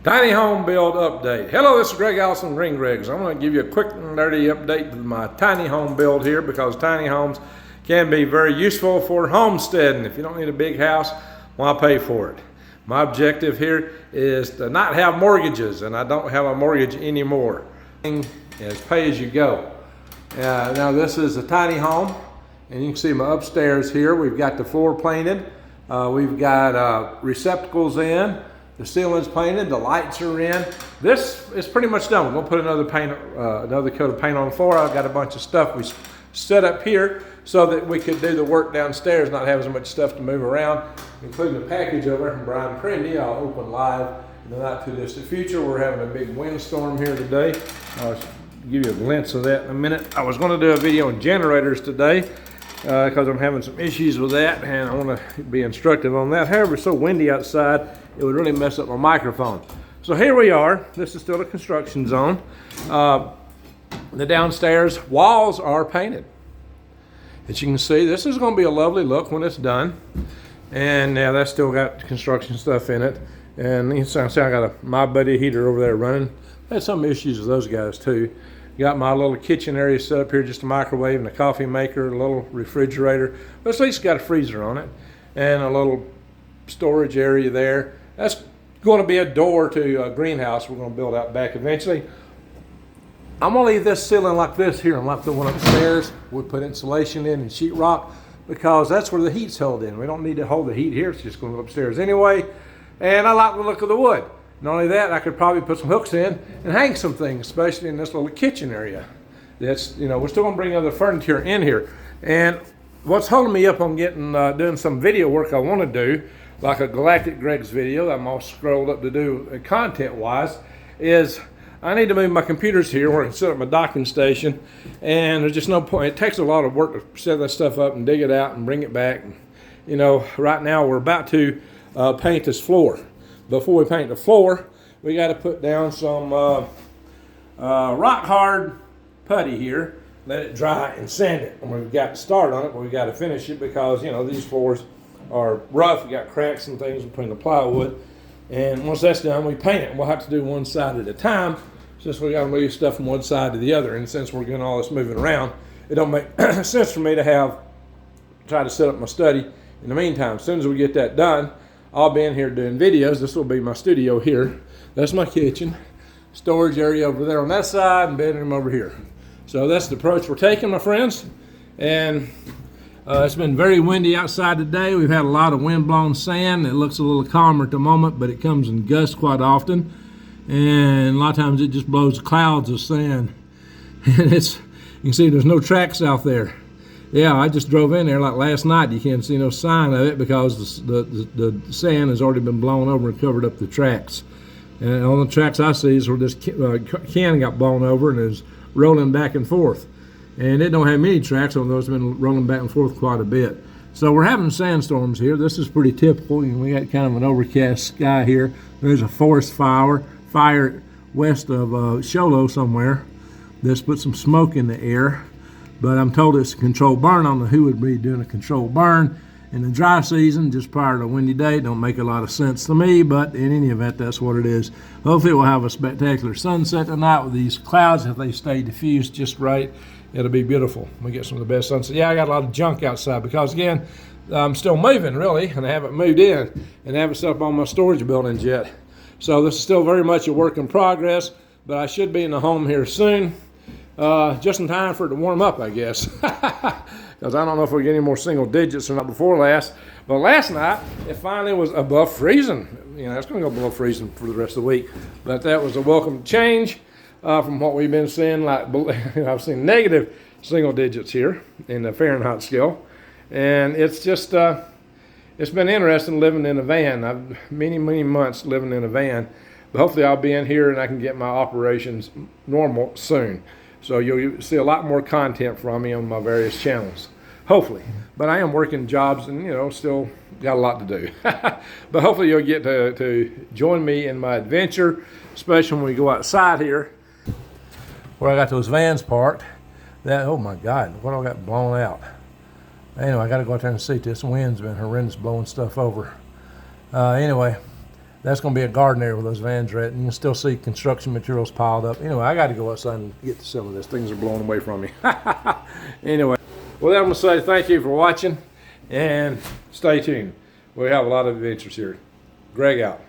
Tiny home build update. Hello, this is Greg Allison, Green Greg's. I'm going to give you a quick and dirty update to my tiny home build here because tiny homes can be very useful for homesteading. If you don't need a big house, why pay for it? My objective here is to not have mortgages, and I don't have a mortgage anymore. It's pay as you go. Now this is a tiny home, and you can see my upstairs here. We've got the floor painted. We've got receptacles in. The ceiling's painted, the lights are in. This is pretty much done. We're gonna put another coat of paint on the floor. I've got a bunch of stuff we set up here so that we could do the work downstairs, not have as much stuff to move around, including a package over from Brian Prendy. I'll open live in the not too distant future. We're having a big windstorm here today. I'll give you a glimpse of that in a minute. I was gonna do a video on generators today because I'm having some issues with that, and I want to be instructive on that. However, it's so windy outside, it would really mess up my microphone. So here we are. This is still a construction zone. The downstairs walls are painted. As you can see, this is going to be a lovely look when it's done. And now that's still got construction stuff in it. And you can see I got my buddy heater over there running. I had some issues with those guys too. Got my little kitchen area set up here, just a microwave and a coffee maker, a little refrigerator, but at least got a freezer on it, and a little storage area there. That's going to be a door to a greenhouse we're going to build out back eventually. I'm going to leave this ceiling like this here, and like the one upstairs. We'll put insulation in and sheetrock because that's where the heat's held in. We don't need to hold the heat here. It's just going to go upstairs anyway. And I like the look of the wood. Not only that, I could probably put some hooks in and hang some things, especially in this little kitchen area. That's, you know, we're still gonna bring other furniture in here. And what's holding me up on getting, doing some video work I wanna do, like a Galactic Greg's video I'm all scrolled up to do content-wise, is I need to move my computers here where I can set up my docking station, and there's just no point. It takes a lot of work to set that stuff up and dig it out and bring it back. And, you know, right now we're about to paint this floor. Before we paint the floor, we got to put down some rock hard putty here, let it dry and sand it. And we've got to start on it, but we got to finish it because, you know, these floors are rough. We got cracks and things between the plywood. And once that's done, we paint it. We'll have to do one side at a time since we got to move stuff from one side to the other. And since we're doing all this moving around, it don't make sense for me to try to set up my study in the meantime. As soon as we get that done, I'll be in here doing videos. This will be my studio here. That's my kitchen. Storage area over there on that side, and bedroom over here. So that's the approach we're taking, my friends. And it's been very windy outside today. We've had a lot of wind-blown sand. It looks a little calmer at the moment, but it comes in gusts quite often. And a lot of times it just blows clouds of sand. And you can see there's no tracks out there. Yeah, I just drove in there like last night. You can't see no sign of it because the sand has already been blown over and covered up the tracks. And on the tracks I see is where this can got blown over and is rolling back and forth. And it don't have many tracks, although it's been rolling back and forth quite a bit. So we're having sandstorms here. This is pretty typical. We got kind of an overcast sky here. There's a forest fire west of Sholo somewhere. This put some smoke in the air. But I'm told it's a controlled burn. I don't know who would be doing a controlled burn in the dry season just prior to a windy day. It don't make a lot of sense to me, but in any event, that's what it is. Hopefully we'll have a spectacular sunset tonight with these clouds. If they stay diffused just right, it'll be beautiful. We get some of the best sunset. Yeah, I got a lot of junk outside because, again, I'm still moving, really, and I haven't moved in and haven't set up on my storage buildings yet. So this is still very much a work in progress, but I should be in the home here soon. Just in time for it to warm up, I guess. Because I don't know if we'll get any more single digits or not before last. But last night, it finally was above freezing. You know, it's going to go below freezing for the rest of the week. But that was a welcome change from what we've been seeing. Like I've seen negative single digits here in the Fahrenheit scale. And it's just, it's been interesting living in a van. I've many months living in a van. But hopefully I'll be in here and I can get my operations normal soon. So you'll see a lot more content from me on my various channels, hopefully. But I am working jobs and, you know, still got a lot to do. But hopefully you'll get to join me in my adventure, especially when we go outside here, where I got those vans parked. Oh my God, what all got blown out? Anyway, I got to go out there and see. This wind's been horrendous blowing stuff over. Anyway, That's going to be a garden area where those vans are at, and you can still see construction materials piled up. Anyway, I got to go outside and get to some of this. Things are blowing away from me. Anyway, well, I'm going to say thank you for watching, and stay tuned. We have a lot of adventures here. Greg out.